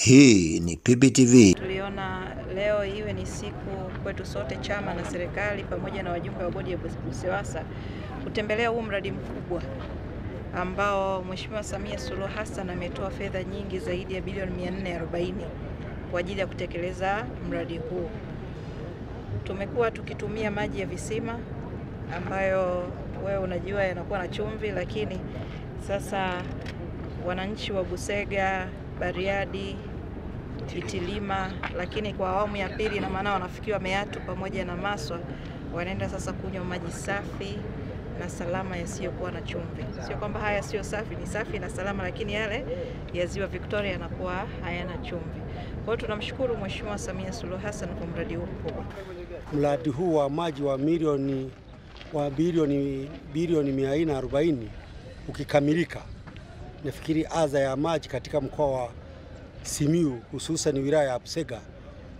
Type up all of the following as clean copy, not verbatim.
Hii ni PPTV. Tuliona leo iwe ni siku kwetu sote, chama na serikali pamoja na wajumbe wa bodi ya BUSEWASA, kutembelea huu mradi mkubwa ambao Mheshimiwa Samia Suluhu Hassan ametoa fedha nyingi zaidi ya bilioni 440 kwa ajili ya kutekeleza mradi huu. Tumekuwa tukitumia maji ya visima ambayo wewe unajua yanakuwa na chumvi, lakini sasa wananchi wa Busega, Bariadi, Itilima, lakini kwa awamu ya pili na maana wanafikiwa Meatu pamoja na Maswa, wanaenda sasa kunywa maji safi na salama yasiyokuwa na chumvi. Sio kwamba haya sio safi, ni safi na salama, lakini yale ya Ziwa Victoria yanakuwa hayana chumvi. Kwa hiyo tunamshukuru Mheshimiwa Samia Suluhu Hassan kwa mradi huu mkubwa. Mradi huu wa maji wa bilioni 440 ukikamilika, nafikiri adha ya maji katika mkoa wa Simiyu hususan wilaya ya Busega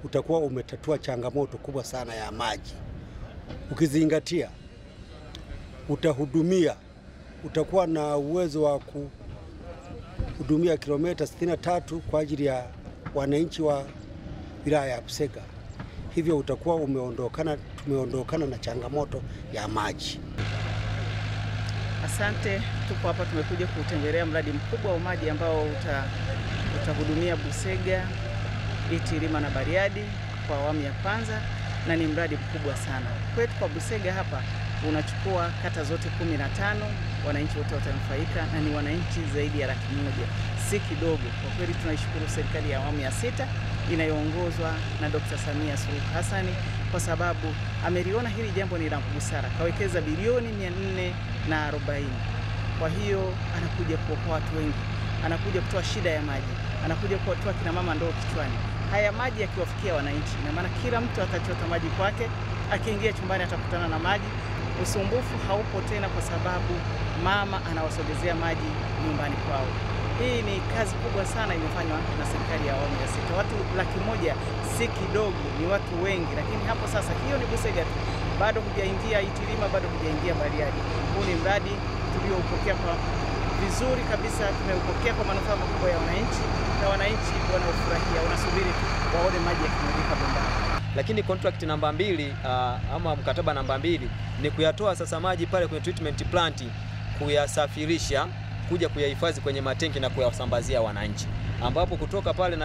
utakuwa umetatua changamoto kubwa sana ya maji. Ukizingatia utakuwa na uwezo wa kuhudumia kilomita 63 kwa ajili ya wananchi wa wilaya ya Busega. Hivyo utakuwa tumeondokana na changamoto ya maji. Asante, tupo hapa tumekuja kutembelea mradi mkubwa wa maji ambao utahudumia Busega, Itilima na Bariadi kwa awamu ya kwanza, na ni mradi mkubwa sana. Kwetu kwa Busega hapa unachukua kata zote 15, wananchi wote watanufaika na ni wananchi zaidi ya 100,000. Si kidogo. Kwa kweli tunaishukuru serikali ya awamu ya 6 inayoongozwa na Dr. Samia Suluhu Hassan kwa sababu ameliona hili jambo ni la busara. Kawekeza bilioni 440. Kwa hiyo anakuja kuokoa watu wengi, anakuja kutoa shida ya maji, anakuja kutoa kina mama ndoo kichwani. Haya maji yakiwafikia wananchi, na maana kila mtu atachota maji kwake, akiingia chumbani atakutana na maji. Usumbufu haupo tena kwa sababu mama anawasogezea maji nyumbani kwao. Hii ni kazi kubwa sana imefanywa na serikali ya awamu ya 6. Watu 100,000 si kidogo, ni watu wengi, lakini hapo sasa hiyo ni Busega tu. Bado hujaingia Itilima, bado hujaingia Bariadi. Huu ni mradi tulioupokea kwa vizuri kabisa, tumeupokea kwa manufaa makubwa ya wananchi, na wananchi wanaofurahia, wanasubiri waone maji yakimwagika bombani. Lakini contract namba 2 ama mkataba namba 2 ni kuyatoa sasa maji pale kwenye treatment plant, kuyasafirisha kuja kuyahifadhi kwenye matenki na kuyasambazia wananchi, ambapo kutoka pale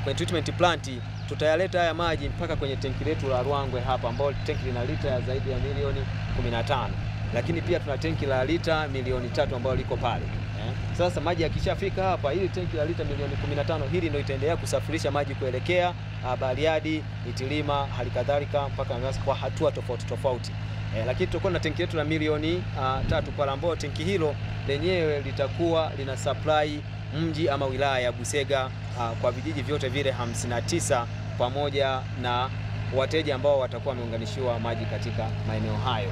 kwenye treatment plant tutayaleta haya maji mpaka kwenye tenki letu la Ruangwe hapa, ambao tenki lina lita zaidi ya milioni 15, lakini pia tuna tenki la lita milioni 3 ambalo liko pale. Sasa maji yakishafika hapa, ili tenki la lita milioni 15 hili ndio itaendelea kusafirisha maji kuelekea Bariadi, Itilima, halikadhalika mpaka kwa hatua tofauti. Lakini tutakuwa na tenki letu la milioni 3 pale, ambao tenki hilo lenyewe litakuwa lina supply mji ama wilaya ya Busega kwa vijiji vyote vile 59 pamoja na wateja ambao watakuwa wameunganishiwa maji katika maeneo hayo.